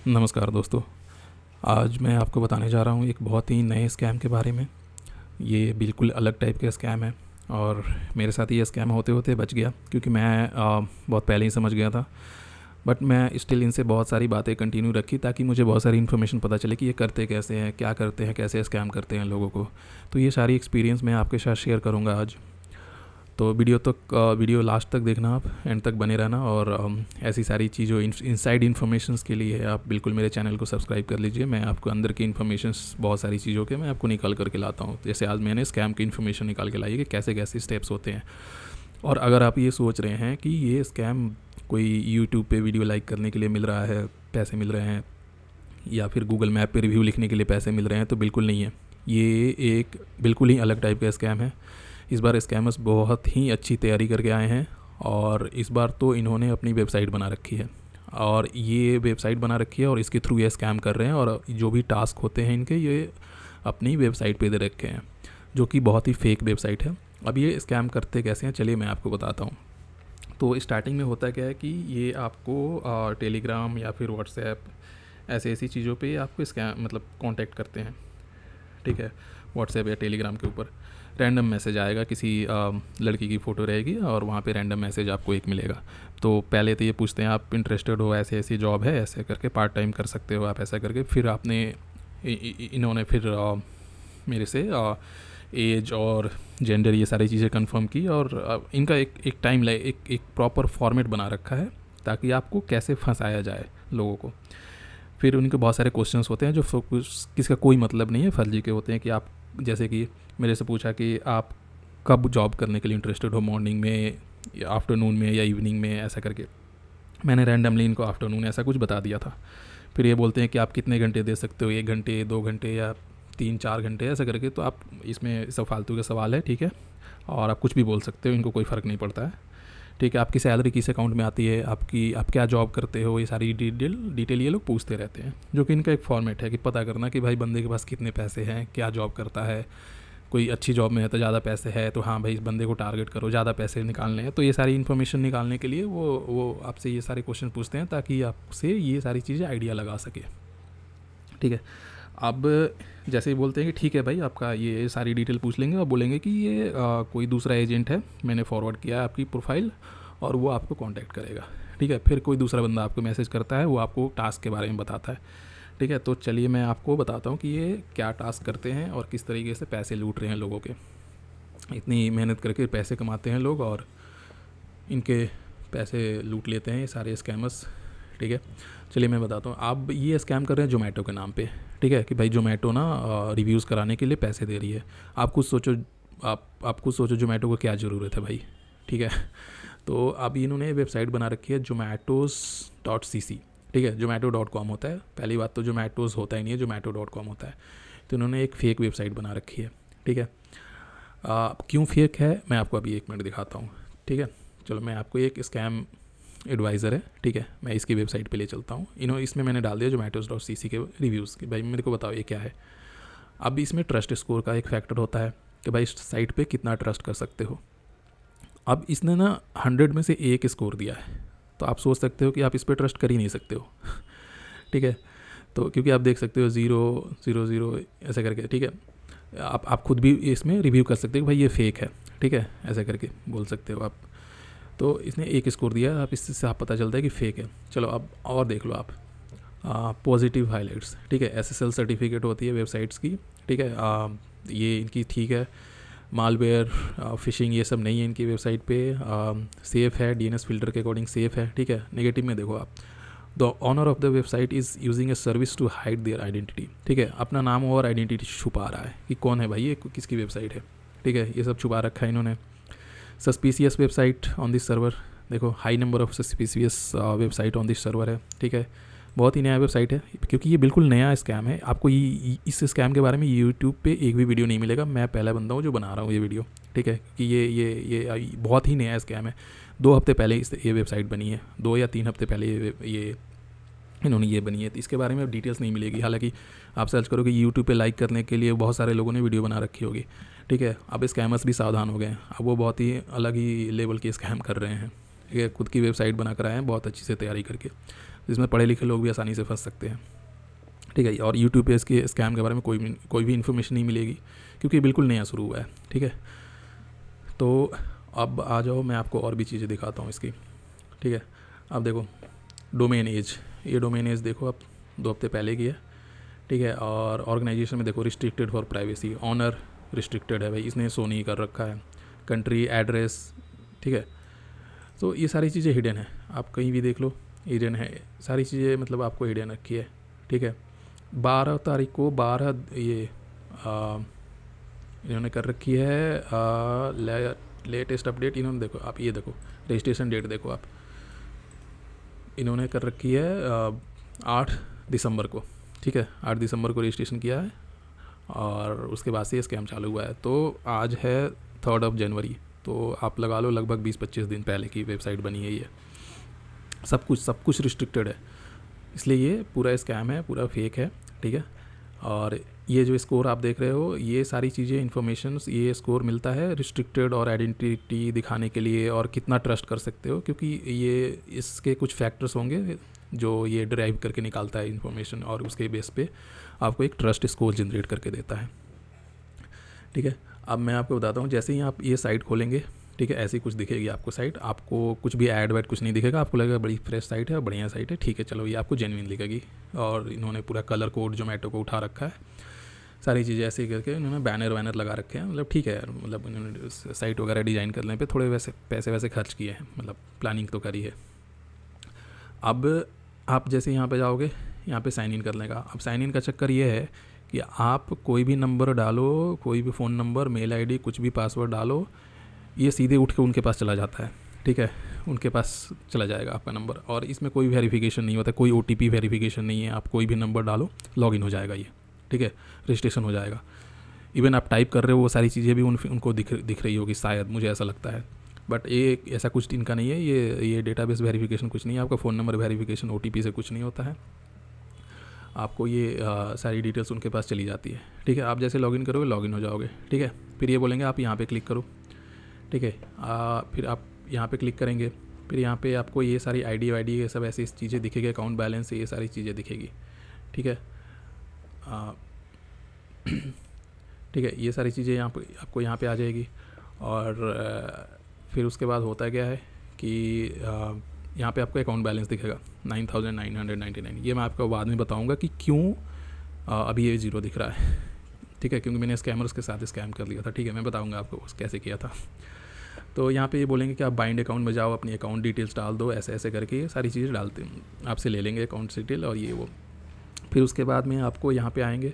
नमस्कार दोस्तों। आज मैं आपको बताने जा रहा हूँ एक बहुत ही नए स्कैम के बारे में। ये बिल्कुल अलग टाइप का स्कैम है और मेरे साथ ये स्कैम होते होते बच गया, क्योंकि मैं बहुत पहले ही समझ गया था। बट मैं स्टिल इनसे बहुत सारी बातें कंटिन्यू रखी ताकि मुझे बहुत सारी इन्फॉर्मेशन पता चले कि ये करते कैसे हैं, क्या करते हैं, कैसे स्कैम करते हैं लोगों को। तो ये सारी एक्सपीरियंस मैं आपके साथ शेयर करूँगा आज। तो वीडियो लास्ट तक देखना, आप एंड तक बने रहना। और ऐसी सारी चीज़ों इनसाइड इन्फॉर्मेशंस के लिए आप बिल्कुल मेरे चैनल को सब्सक्राइब कर लीजिए। मैं आपको अंदर की इन्फॉर्मेशंस बहुत सारी चीज़ों के मैं आपको निकाल करके लाता हूँ। जैसे आज मैंने स्कैम की इन्फॉर्मेशन निकाल के लाई है कि कैसे कैसे स्टेप्स होते हैं। और अगर आप ये सोच रहे हैं कि ये स्कैम कोई यूट्यूब पे वीडियो लाइक करने के लिए मिल रहा है, पैसे मिल रहे हैं, या फिर गूगल मैप पे रिव्यू लिखने के लिए पैसे मिल रहे हैं, तो बिल्कुल नहीं है। ये एक बिल्कुल ही अलग टाइप का स्कैम है। इस बार स्कैमर्स बहुत ही अच्छी तैयारी करके आए हैं और इस बार तो इन्होंने अपनी वेबसाइट बना रखी है। और ये वेबसाइट बना रखी है और इसके थ्रू ये स्कैम कर रहे हैं, और जो भी टास्क होते हैं इनके, ये अपनी वेबसाइट पे दे रखे हैं, जो कि बहुत ही फेक वेबसाइट है। अब ये स्कैम करते कैसे हैं, चलिए मैं आपको बताता हूँ। तो स्टार्टिंग में होता क्या है कि ये आपको टेलीग्राम या फिर व्हाट्सएप, ऐसी ऐसी चीज़ों पे आपको स्कैम मतलब कांटेक्ट करते हैं। ठीक है, व्हाट्सएप या टेलीग्राम के ऊपर रैंडम मैसेज आएगा, किसी लड़की की फ़ोटो रहेगी और वहाँ पे रैंडम मैसेज आपको एक मिलेगा। तो पहले तो ये पूछते हैं आप इंटरेस्टेड हो, ऐसे ऐसी जॉब है, ऐसे करके पार्ट टाइम कर सकते हो आप, ऐसा करके। फिर इन्होंने फिर मेरे से एज और जेंडर, ये सारी चीज़ें कंफर्म की। और इनका एक टाइम एक प्रॉपर फॉर्मेट बना रखा है ताकि आपको कैसे फंसाया जाए लोगों को। फिर उनके बहुत सारे क्वेश्चंस होते हैं जो किसका कोई मतलब नहीं है, फर्जी के होते हैं। कि आप, जैसे कि मेरे से पूछा कि आप कब जॉब करने के लिए इंटरेस्टेड हो, मॉर्निंग में या आफ्टरनून में या इवनिंग में, ऐसा करके। मैंने रैंडमली इनको आफ्टरनून ऐसा कुछ बता दिया था। फिर ये बोलते हैं कि आप कितने घंटे दे सकते हो, 1 घंटे, 2 घंटे या 3-4 घंटे, ऐसा करके। तो आप, इसमें सब फालतू के सवाल है, ठीक है। और आप कुछ भी बोल सकते हो, इनको कोई फ़र्क नहीं पड़ता है। ठीक है, आपकी सैलरी किस अकाउंट में आती है, आप क्या जॉब करते हो, ये सारी डिटेल ये लोग पूछते रहते हैं। जो कि इनका एक फॉर्मेट है कि पता करना कि भाई बंदे के पास कितने पैसे हैं, क्या जॉब करता है। कोई अच्छी जॉब में है तो ज़्यादा पैसे है, तो हाँ भाई इस बंदे को टारगेट करो, ज़्यादा पैसे निकालने हैं। तो ये सारी इन्फॉर्मेशन निकालने के लिए वो आपसे ये सारे क्वेश्चन पूछते हैं ताकि आपसे ये सारी चीज़ें आइडिया लगा सके। ठीक है। अब जैसे ही बोलते हैं कि ठीक है भाई, आपका ये सारी डिटेल पूछ लेंगे और बोलेंगे कि ये कोई दूसरा एजेंट है, मैंने फॉरवर्ड किया है आपकी प्रोफाइल, और वो आपको कांटेक्ट करेगा। ठीक है। फिर कोई दूसरा बंदा आपको मैसेज करता है, वो आपको टास्क के बारे में बताता है। ठीक है। तो चलिए मैं आपको बताता हूँ कि ये क्या टास्क करते हैं और किस तरीके से पैसे लूट रहे हैं लोगों के। इतनी मेहनत करके पैसे कमाते हैं लोग और इनके पैसे लूट लेते हैं ये सारे स्कैमर्स। ठीक है। चलिए मैं बताता हूँ। आप, ये स्कैम कर रहे हैं जोमेटो के नाम पे। ठीक है, कि भाई जोमेटो ना रिव्यूज़ कराने के लिए पैसे दे रही है। आप खुद सोचो, आप खुद सोचो जोमेटो को क्या ज़रूरत है भाई। ठीक है। तो अभी इन्होंने वेबसाइट बना रखी है zomatos.cc। ठीक है, zomato.com होता है। पहली बात तो जोमेटोज़ होता ही नहीं है, zomato.com होता है। तो इन्होंने एक फ़ेक वेबसाइट बना रखी है। ठीक है। क्यों फेक है मैं आपको अभी 1 मिनट दिखाता हूँ। ठीक है। चलो, मैं आपको एक स्कैम एडवाइज़र है, ठीक है, मैं इसकी वेबसाइट पे ले चलता हूँ। इसमें मैंने डाल दिया zomatos.cc के रिव्यूज़ कि भाई मेरे को बताओ ये क्या है। अब इसमें ट्रस्ट स्कोर का एक फैक्टर होता है कि भाई इस साइट पे कितना ट्रस्ट कर सकते हो। अब इसने ना 100 में से 1 स्कोर दिया है, तो आप सोच सकते हो कि आप इस पर ट्रस्ट कर ही नहीं सकते हो। ठीक है। तो क्योंकि आप देख सकते हो 0 0 0 ऐसा करके। ठीक है। आप खुद भी इसमें रिव्यू कर सकते हो कि भाई ये फेक है। ठीक है, ऐसा करके बोल सकते हो आप। तो इसने 1 स्कोर दिया, आप इससे आप पता चलता है कि फ़ेक है। चलो अब और देख लो आप। Positive highlights. ठीक है, SSL सर्टिफिकेट होती है वेबसाइट्स की। ठीक है। ये इनकी ठीक है। मालवेयर, फिशिंग, ये सब नहीं है इनकी वेबसाइट पे। सेफ़ है, DNS फिल्टर के अकॉर्डिंग सेफ़ है। ठीक है। नेगेटिव में देखो आप, the owner of the website is using a service to hide their identity. ठीक है, अपना नाम और आइडेंटिटी छुपा रहा है कि कौन है भाई, ये किसकी वेबसाइट है। ठीक है, ये सब छुपा रखा है इन्होंने। Suspicious website on this server. देखो, high number of suspicious website on this server है। ठीक है, बहुत ही नया वेबसाइट है क्योंकि ये बिल्कुल नया स्कैम है। आपको इस स्कैम के बारे में यूट्यूब पे एक भी वीडियो नहीं मिलेगा। मैं पहला बंदा हूँ जो बना रहा हूँ ये वीडियो। ठीक है, कि ये बहुत ही नया स्कैम है। 2 हफ्ते पहले ये वेबसाइट बनी है, 2 या 3 हफ्ते पहले ये इन्होंने ये बनी है। तो इसके बारे में डिटेल्स नहीं मिलेगी। हालांकि आप सर्च करोगे यूट्यूब पे लाइक करने के लिए बहुत सारे लोगों ने वीडियो बना रखी होगी। ठीक है, अब स्कैमर्स भी सावधान हो गए हैं। अब वो बहुत ही अलग ही लेवल के स्कैम कर रहे हैं। ये खुद की वेबसाइट बना कर आए हैं बहुत अच्छी से तैयारी करके। जिसमें पढ़े लिखे लोग भी आसानी से फंस सकते हैं, ठीक है। और यूट्यूब पे इसके स्कैम के बारे में कोई भी इन्फॉर्मेशन नहीं मिलेगी, क्योंकि बिल्कुल नया शुरू हुआ है, ठीक है। तो अब आ जाओ, मैं आपको और भी चीज़ें दिखाता हूँ इसकी, ठीक है। अब देखो डोमेन एज, ये डोमेन एज देखो आप 2 हफ्ते पहले की है, ठीक है। और ऑर्गेनाइजेशन में देखो restricted for privacy, owner restricted है भाई, इसने शो नहीं कर रखा है, कंट्री एड्रेस, ठीक है। तो ये सारी चीज़ें हिडन है, आप कहीं भी देख लो हिडन है सारी चीज़ें, मतलब आपको हिडन रखी है, ठीक है। 12 तारीख को 12 ये इन्होंने कर रखी है लेटेस्ट अपडेट इन्होंने, देखो आप ये देखो रजिस्ट्रेशन डेट देखो आप, इन्होंने कर रखी है 8 दिसंबर को, ठीक है। 8 दिसंबर को रजिस्ट्रेशन किया है और उसके बाद से ये स्कैम चालू हुआ है। तो आज है 3 जनवरी, तो आप लगा लो लगभग 20-25 दिन पहले की वेबसाइट बनी है ये। सब कुछ रिस्ट्रिक्टेड है, इसलिए ये पूरा स्कैम है, पूरा फेक है, ठीक है। और ये जो स्कोर आप देख रहे हो, ये सारी चीज़ें इन्फॉर्मेशन, ये स्कोर मिलता है रिस्ट्रिक्टेड और आइडेंटिटी दिखाने के लिए, और कितना ट्रस्ट कर सकते हो, क्योंकि ये इसके कुछ फैक्टर्स होंगे जो ये ड्राइव करके निकालता है इन्फॉर्मेशन, और उसके बेस पे आपको एक ट्रस्ट स्कोर जनरेट करके देता है, ठीक है। अब मैं आपको बताता हूँ, जैसे ही आप ये साइट खोलेंगे, ठीक है, ऐसी कुछ दिखेगी आपको साइट, आपको कुछ भी ऐड वैड कुछ नहीं दिखेगा, आपको लगेगा बड़ी फ्रेश साइट है, बढ़िया साइट है, ठीक है, चलो ये आपको जेन्युइन दिखेगी। और इन्होंने पूरा कलर कोड जोमेटो को उठा रखा है, सारी चीज़ें ऐसे ही करके इन्होंने बैनर वैनर लगा रखे हैं, मतलब ठीक है यार, मतलब इन्होंने साइट वगैरह डिज़ाइन करने पे थोड़े वैसे पैसे वैसे खर्च किए हैं, मतलब प्लानिंग तो करी है। अब आप जैसे यहाँ पे जाओगे, यहाँ पे साइन इन करने का, अब साइन इन का चक्कर ये है कि आप कोई भी नंबर डालो, कोई भी फ़ोन नंबर, मेल आईडी, कुछ भी पासवर्ड डालो, ये सीधे उठ के उनके पास चला जाता है, ठीक है, उनके पास चला जाएगा आपका नंबर। और इसमें कोई वेरिफिकेशन नहीं होता, कोई OTP वेरिफिकेशन नहीं है, आप कोई भी नंबर डालो लॉगिन हो जाएगा ये, ठीक है, रजिस्ट्रेशन हो जाएगा। इवन आप टाइप कर रहे हो वो सारी चीज़ें भी उनको दिख रही होगी शायद, मुझे ऐसा लगता है। बट ये ऐसा कुछ इनका नहीं है, ये डेटाबेस वेरिफिकेशन कुछ नहीं है, आपका फ़ोन नंबर वेरिफिकेशन OTP से कुछ नहीं होता है, आपको ये सारी डिटेल्स उनके पास चली जाती है, ठीक है। आप जैसे लॉगिन करोगे लॉगिन हो जाओगे, ठीक है। फिर ये बोलेंगे आप यहाँ पे क्लिक करो, ठीक है। फिर आप यहाँ पे क्लिक करेंगे, फिर यहाँ पे आपको ये सारी ID वाईडी ये सब ऐसी चीज़ें दिखेगी, अकाउंट बैलेंस ये सारी चीज़ें दिखेगी, ठीक है। ठीक है, ये सारी चीज़ें यहाँ पे आपको यहाँ पे आ जाएगी। और फिर उसके बाद होता क्या है कि यहाँ पे आपको अकाउंट बैलेंस दिखेगा 9,999, ये मैं आपको बाद में बताऊँगा कि क्यों अभी ये 0 दिख रहा है, ठीक है, क्योंकि मैंने स्कैमर्स के साथ स्कैम कर लिया था, ठीक है, मैं बताऊँगा आपको कैसे किया था। तो यहाँ पे ये बोलेंगे कि आप बाइंड अकाउंट में जाओ, अपनी अकाउंट डिटेल्स डाल दो, ऐसे ऐसे करके ये सारी चीज़ें डालते हैं, आपसे ले लेंगे अकाउंट डिटेल और ये वो। फिर उसके बाद में आपको यहाँ पे आएंगे,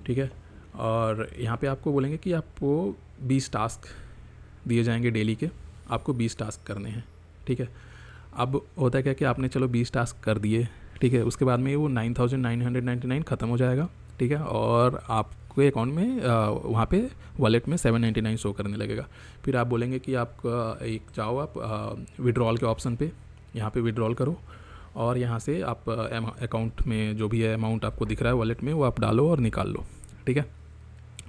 ठीक है, और यहाँ पे आपको बोलेंगे कि आपको 20 टास्क दिए जाएंगे डेली के, आपको 20 टास्क करने हैं, ठीक है। अब होता है क्या कि आपने चलो 20 टास्क कर दिए, ठीक है, उसके बाद में वो 9,999 ख़त्म हो जाएगा, ठीक है, और आपके अकाउंट में वहाँ पे वॉलेट में 799 शो करने लगेगा। फिर आप बोलेंगे कि आप एक जाओ आप विड्रॉल के ऑप्शन पे, यहाँ पे विड्रॉल करो, और यहाँ से आप अकाउंट में जो भी है अमाउंट आपको दिख रहा है वॉलेट में वो आप डालो और निकाल लो, ठीक है।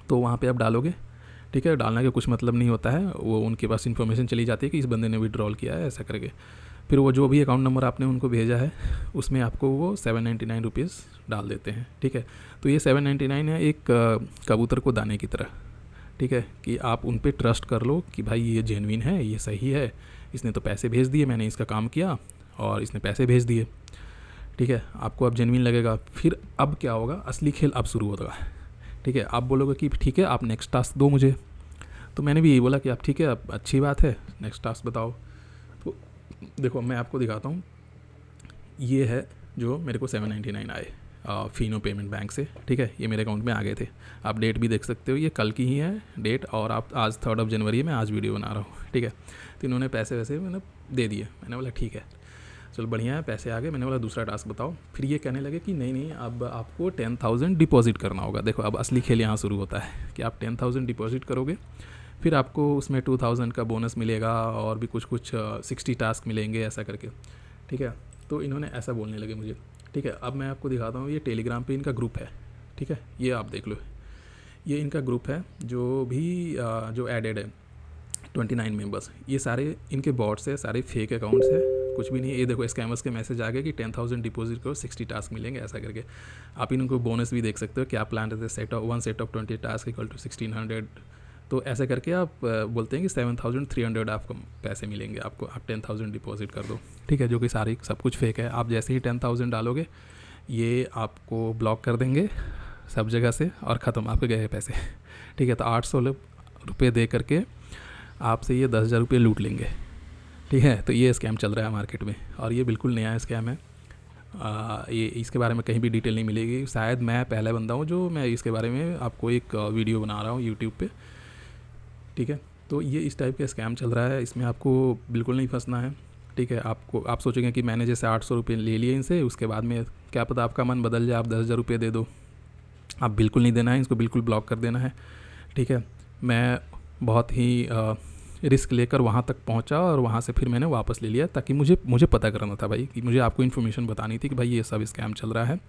तो वहाँ पे आप डालोगे, ठीक है, डालने का कुछ मतलब नहीं होता है, वो उनके पास इन्फॉर्मेशन चली जाती है कि इस बंदे ने विड्रॉल किया है ऐसा करके। फिर वो जो भी अकाउंट नंबर आपने उनको भेजा है उसमें आपको वो 799 रुपीज़ डाल देते हैं, ठीक है। तो ये 799 है एक कबूतर को दाने की तरह, ठीक है, कि आप उन पर ट्रस्ट कर लो कि भाई ये जेन्युइन है, ये सही है, इसने तो पैसे भेज दिए, मैंने इसका काम किया और इसने पैसे भेज दिए, ठीक है, आपको अब जेन्युइन लगेगा। फिर अब क्या होगा, असली खेल अब शुरू होगा, ठीक है। आप बोलोगे कि ठीक है आप नेक्स्ट टास्क दो मुझे, तो मैंने भी यही बोला कि आप ठीक है अब अच्छी बात है नेक्स्ट टास्क बताओ। तो देखो मैं आपको दिखाता हूँ, ये है जो मेरे को 799 आए फिनो पेमेंट बैंक से, ठीक है, ये मेरे अकाउंट में आ गए थे। आप डेट भी देख सकते हो, ये कल की ही है डेट, और आप आज 3 जनवरी है, मैं आज वीडियो बना रहा हूँ, ठीक है। तो इन्होंने पैसे वैसे मैंने दे दिए, मैंने बोला ठीक है चलो बढ़िया है, पैसे आ गए। मैंने बोला दूसरा टास्क बताओ, फिर ये कहने लगे कि नहीं अब आपको 10,000 डिपॉजिट करना होगा। देखो अब असली खेल यहाँ शुरू होता है कि आप 10,000 डिपॉजिट करोगे, फिर आपको उसमें 2,000 का बोनस मिलेगा और भी कुछ 60 टास्क मिलेंगे ऐसा करके, ठीक है। तो इन्होंने ऐसा बोलने लगे मुझे, ठीक है। अब मैं आपको दिखाता हूँ, ये टेलीग्राम पे इनका ग्रुप है, ठीक है, ये आप देख लो, ये इनका ग्रुप है जो भी जो एडेड है 29 मेंबर्स, ये सारे इनके बॉट्स है, सारे फेक अकाउंट्स है, कुछ भी नहीं। ये देखो स्कैमर्स के मैसेज आ गए कि 10,000 डिपॉजिट करो 60 टास्क मिलेंगे, ऐसा करके। आप इनको बोनस भी देख सकते हो, क्या प्लान रहते हैं, one set of 20 task equal to 1600। तो ऐसा करके आप बोलते हैं कि 7,300 आपको पैसे मिलेंगे आपको, आप 10,000 डिपॉजिट कर दो, ठीक है, जो कि सारी सब कुछ फेक है। आप जैसे ही 10,000 डालोगे ये आपको ब्लॉक कर देंगे सब जगह से और ख़त्म, आपके गए पैसे, ठीक है। तो 800 रुपये दे करके आपसे ये 10,000 रुपये लूट लेंगे, ठीक है। तो ये स्कैम चल रहा है मार्केट में और ये बिल्कुल नया स्कैम है। ये इसके बारे में कहीं भी डिटेल नहीं मिलेगी, शायद मैं पहला बंदा हूँ जो मैं इसके बारे में आपको एक वीडियो बना रहा हूँ यूट्यूब पे, ठीक है। तो ये इस टाइप का स्कैम चल रहा है, इसमें आपको बिल्कुल नहीं फंसना है, ठीक है। आप सोचेंगे कि मैंने जैसे 800 रुपये ले लिए इनसे, उसके बाद में क्या पता आपका मन बदल जाए, आप 10,000 रुपये दे दो। आप बिल्कुल नहीं देना है, इसको बिल्कुल ब्लॉक कर देना है, ठीक है। मैं बहुत ही रिस्क लेकर वहाँ तक पहुँचा और वहाँ से फिर मैंने वापस ले लिया, ताकि मुझे पता करना था भाई, कि मुझे आपको इन्फॉर्मेशन बतानी थी कि भाई ये सब स्कैम चल रहा है।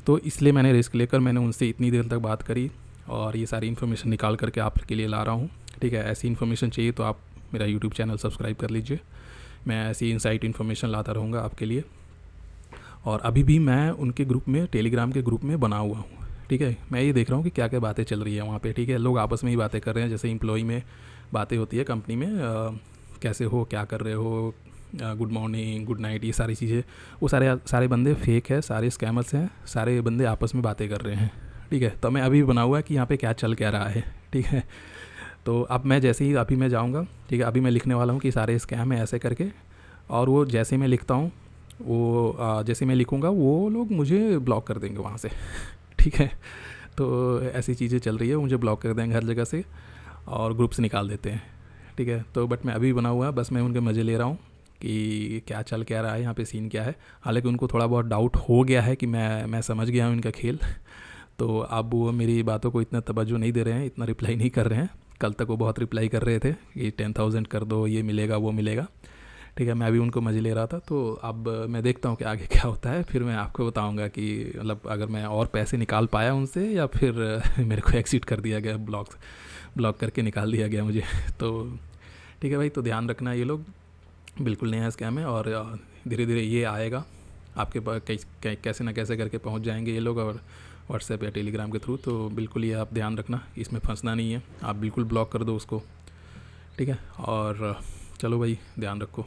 तो इसलिए मैंने रिस्क लेकर मैंने उनसे इतनी देर तक बात करी और ये सारी इन्फॉर्मेशन निकाल करके आपके लिए ला रहा हूँ, ठीक है। ऐसी इन्फॉर्मेशन चाहिए तो आप मेरा यूट्यूब चैनल सब्सक्राइब कर लीजिए, मैं ऐसी इनसाइट इन्फॉर्मेशन लाता रहूँगा आपके लिए। और अभी भी मैं उनके ग्रुप में, टेलीग्राम के ग्रुप में बना हुआ हूँ, ठीक है। मैं ये देख रहा हूँ कि क्या क्या बातें चल रही है वहाँ पे, ठीक है। लोग आपस में ही बातें कर रहे हैं, जैसे एम्प्लॉय में बातें होती है कंपनी में, कैसे हो, क्या कर रहे हो, गुड मॉर्निंग, गुड नाइट, ये सारी चीज़ें। वो सारे बंदे फेक है, सारे स्कैमर्स हैं, सारे बंदे आपस में बातें कर रहे हैं, ठीक है। तो मैं अभी बना हुआ है कि यहाँ पे क्या चल क्या रहा है, ठीक है। तो अब मैं जैसे ही अभी मैं जाऊँगा, ठीक है, अभी मैं लिखने वाला हूँ कि सारे स्कैम है ऐसे करके, और वो जैसे मैं लिखता हूँ वो जैसे मैं लिखूँगा वो लोग मुझे ब्लॉक कर देंगे वहाँ से, ठीक है। तो ऐसी चीज़ें चल रही है, मुझे ब्लॉक कर देंगे हर जगह से और ग्रुप से निकाल देते हैं, ठीक है। तो बट मैं अभी बना हुआ है, बस मैं उनके मज़े ले रहा हूँ कि क्या चल क्या रहा है यहाँ पे, सीन क्या है। हालांकि उनको थोड़ा बहुत डाउट हो गया है कि मैं समझ गया हूँ इनका खेल, तो अब वो मेरी बातों को इतना तवज्जो नहीं दे रहे हैं, इतना रिप्लाई नहीं कर रहे हैं। कल तक वो बहुत रिप्लाई कर रहे थे कि 10,000 कर दो, ये मिलेगा वो मिलेगा, ठीक है। मैं अभी उनको मज़े ले रहा था। तो अब मैं देखता हूँ कि आगे क्या होता है, फिर मैं आपको बताऊँगा कि मतलब अगर मैं और पैसे निकाल पाया उनसे या फिर मेरे को एक्सिट कर दिया गया, ब्लॉक करके निकाल दिया गया मुझे। तो ठीक है भाई, तो ध्यान रखना, ये लोग बिल्कुल नया स्कैम है और धीरे धीरे ये आएगा आपके पास, कैसे ना कैसे करके पहुंच जाएंगे ये लोग, और व्हाट्सएप या टेलीग्राम के थ्रू। तो बिल्कुल ये आप ध्यान रखना, इसमें फंसना नहीं है, आप बिल्कुल ब्लॉक कर दो उसको, ठीक है। और चलो भाई, ध्यान रखो।